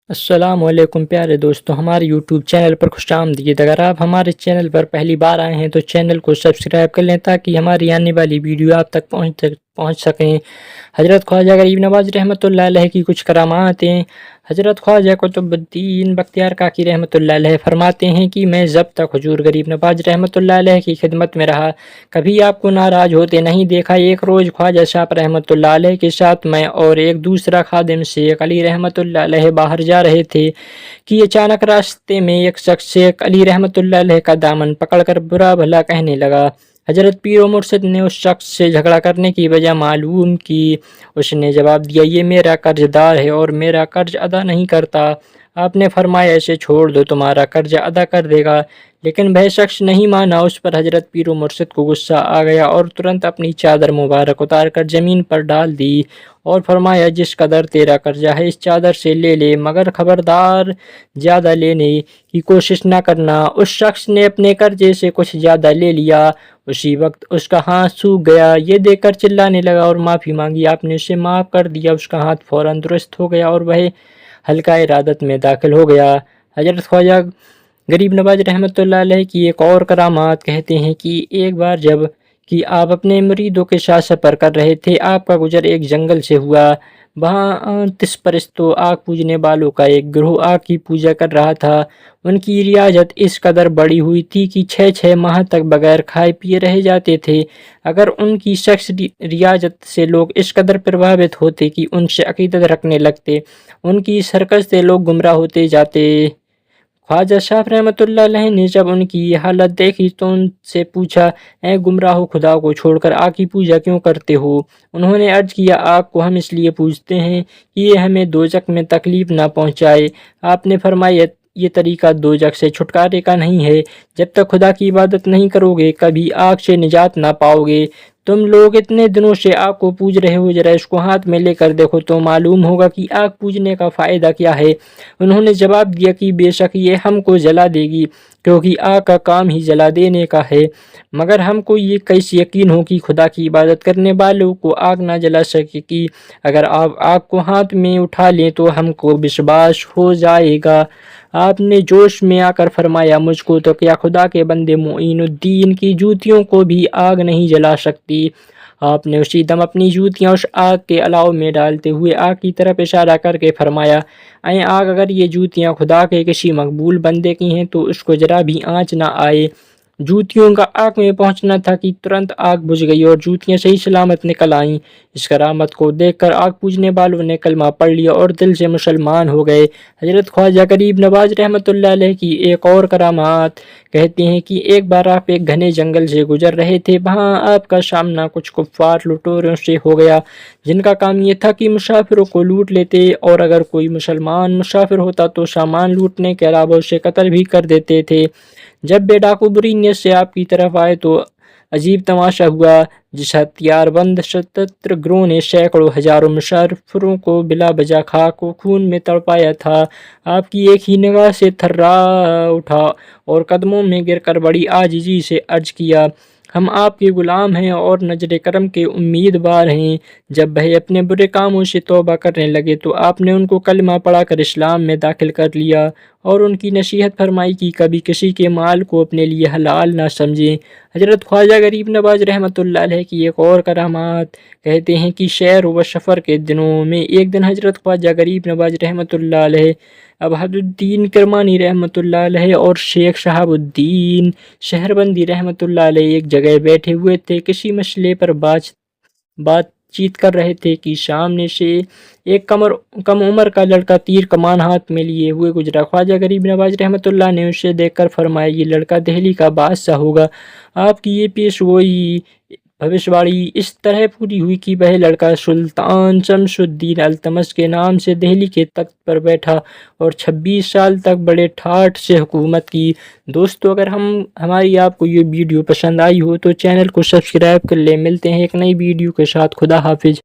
السلام علیکم پیارے دوستو، ہمارے یوٹیوب چینل پر خوش آمدید۔ اگر آپ ہمارے چینل پر پہلی بار آئے ہیں تو چینل کو سبسکرائب کر لیں تاکہ ہماری آنے والی ویڈیو آپ تک پہنچ سکیں۔ حضرت خواجہ غریب نواز رحمۃ اللہ علیہ کی کچھ کراماتیں۔ حضرت خواجہ قطب الدین بختیار کاکی رحمۃ اللہ علیہ فرماتے ہیں کہ میں جب تک حضور غریب نواز رحمۃ اللہ علیہ کی خدمت میں رہا کبھی آپ کو ناراض ہوتے نہیں دیکھا۔ ایک روز خواجہ صاحب رحمۃ اللہ علیہ کے ساتھ میں اور ایک دوسرا خادم شیخ علی رحمۃ اللہ علیہ باہر جا رہے تھے کہ اچانک راستے میں ایک شخص شیخ علی رحمۃ اللہ علیہ کا دامن پکڑ کر برا بھلا کہنے لگا۔ حضرت پیر و مرشد نے اس شخص سے جھگڑا کرنے کی وجہ معلوم کی۔ اس نے جواب دیا، یہ میرا قرض دار ہے اور میرا قرض ادا نہیں کرتا۔ آپ نے فرمایا اسے چھوڑ دو، تمہارا قرض ادا کر دے گا۔ لیکن وہ شخص نہیں مانا۔ اس پر حضرت پیر و مرشد کو غصہ آ گیا اور ترنت اپنی چادر مبارک اتار کر زمین پر ڈال دی اور فرمایا، جس قدر تیرا قرضہ ہے اس چادر سے لے لے، مگر خبردار زیادہ لینے کی کوشش نہ کرنا۔ اس شخص نے اپنے قرضے سے کچھ زیادہ لے لیا۔ اسی وقت اس کا ہاتھ سوکھ گیا۔ یہ دیکھ کر چلانے لگا اور معافی مانگی۔ آپ نے اسے معاف کر دیا۔ اس کا ہاتھ فوراً درست ہو گیا اور وہ حلقہ ارادت میں داخل ہو گیا۔ حضرت خواجہ غریب نواز رحمۃ اللہ علیہ کی ایک اور کرامات کہتے ہیں کہ ایک بار جب کہ آپ اپنے مریدوں کے ساتھ سفر کر رہے تھے، آپ کا گزر ایک جنگل سے ہوا۔ وہاں تس پرستوں آگ پوجنے والوں کا ایک گروہ آگ کی پوجا کر رہا تھا۔ ان کی ریاضت اس قدر بڑی ہوئی تھی کہ 6 ماہ تک بغیر کھائے پیے رہ جاتے تھے۔ اگر ان کی شخص ریاضت سے لوگ اس قدر پربھاوت ہوتے کہ ان سے عقیدت رکھنے لگتے، ان کی شرکت سے لوگ گمراہ ہوتے جاتے۔ خواجہ صاحب رحمۃ اللہ علیہ نے جب ان کی یہ حالت دیکھی تو ان سے پوچھا، اے گمراہو، خدا کو چھوڑ کر آگ کی پوجا کیوں کرتے ہو؟ انہوں نے عرض کیا، آگ کو ہم اس لیے پوجتے ہیں کہ یہ ہمیں دوزخ میں تکلیف نہ پہنچائے۔ آپ نے فرمایا، یہ طریقہ دوزخ سے چھٹکارے کا نہیں ہے۔ جب تک خدا کی عبادت نہیں کرو گے کبھی آگ سے نجات نہ پاؤ گے۔ تم لوگ اتنے دنوں سے آگ کو پوج رہے ہو، ذرا اس کو ہاتھ میں لے کر دیکھو تو معلوم ہوگا کہ آگ پوجنے کا فائدہ کیا ہے۔ انہوں نے جواب دیا کہ بے شک یہ ہم کو جلا دے گی، کیونکہ آگ کا کام ہی جلا دینے کا ہے، مگر ہم کو یہ کیسے یقین ہو کہ خدا کی عبادت کرنے والوں کو آگ نہ جلا سکے گی؟ اگر آپ آگ کو ہاتھ میں اٹھا لیں تو ہم کو وشواس ہو جائے گا۔ آپ نے جوش میں آ کر فرمایا، مجھ کو تو کیا خدا کے بندے معین الدین کی جوتیوں کو بھی آگ نہیں جلا سکتی۔ آپ نے اسی دم اپنی جوتیاں اس آگ کے الاؤ میں ڈالتے ہوئے آگ کی طرف اشارہ کر کے فرمایا، اے آگ، اگر یہ جوتیاں خدا کے کسی مقبول بندے کی ہیں تو اس کو ذرا بھی آنچ نہ آئے۔ جوتیوں کا آگ میں پہنچنا تھا کہ ترنت آگ بجھ گئی اور جوتیاں صحیح سلامت نکل آئیں۔ اس کرامت کو دیکھ کر آگ پوجنے والوں نے کلمہ پڑھ لیا اور دل سے مسلمان ہو گئے۔ حضرت خواجہ غریب نواز رحمۃ اللہ علیہ کی ایک اور کرامات کہتے ہیں کہ ایک بار آپ ایک گھنے جنگل سے گزر رہے تھے۔ وہاں آپ کا سامنا کچھ کفار لٹوروں سے ہو گیا جن کا کام یہ تھا کہ مسافروں کو لوٹ لیتے، اور اگر کوئی مسلمان مسافر ہوتا تو سامان لوٹنے کے علاوہ اسے قتل بھی کر دیتے تھے۔ جب بے ڈاکو بری نیت سے آپ کی طرف آئے تو عجیب تماشا ہوا۔ جس ہتھیار بند شتر گروہ نے سینکڑوں ہزاروں مسافروں کو بلا وجہ خاک و خون میں تڑپایا تھا، آپ کی ایک ہی نگاہ سے تھرا اٹھا اور قدموں میں گر کر بڑی عاجزی سے عرض کیا، ہم آپ کے غلام ہیں اور نظر کرم کے امیدوار ہیں۔ جب وہ اپنے برے کاموں سے توبہ کرنے لگے تو آپ نے ان کو کلمہ پڑھا کر اسلام میں داخل کر لیا اور ان کی نصیحت فرمائی کہ کبھی کسی کے مال کو اپنے لیے حلال نہ سمجھیں۔ حضرت خواجہ غریب نواز رحمۃ اللہ علیہ کی ایک اور کرامات کہتے ہیں کہ سیر و سفر کے دنوں میں ایک دن حضرت خواجہ غریب نواز رحمۃ اللہ علیہ، عبد الدین کرمانی رحمۃ اللہ علیہ اور شیخ شہاب الدین شہربندی رحمۃ اللہ علیہ ایک جگہ بیٹھے ہوئے تھے۔ کسی مسئلے پر بات چیت کر رہے تھے کہ سامنے سے ایک کم عمر کا لڑکا تیر کمان ہاتھ میں لیے ہوئے گزرا۔ خواجہ غریب نواز رحمۃ اللہ نے اسے دیکھ کر فرمایا، یہ لڑکا دہلی کا بادشاہ ہوگا۔ آپ کی یہ پیشگوئی بھوشواڑی اس طرح پوری ہوئی کہ وہ لڑکا سلطان شمس الدین التمش کے نام سے دہلی کے تخت پر بیٹھا اور 26 سال تک بڑے ٹھاٹھ سے حکومت کی۔ دوستو، اگر ہماری آپ کو یہ ویڈیو پسند آئی ہو تو چینل کو سبسکرائب کر لیں۔ ملتے ہیں ایک نئی ویڈیو کے ساتھ۔ خدا حافظ۔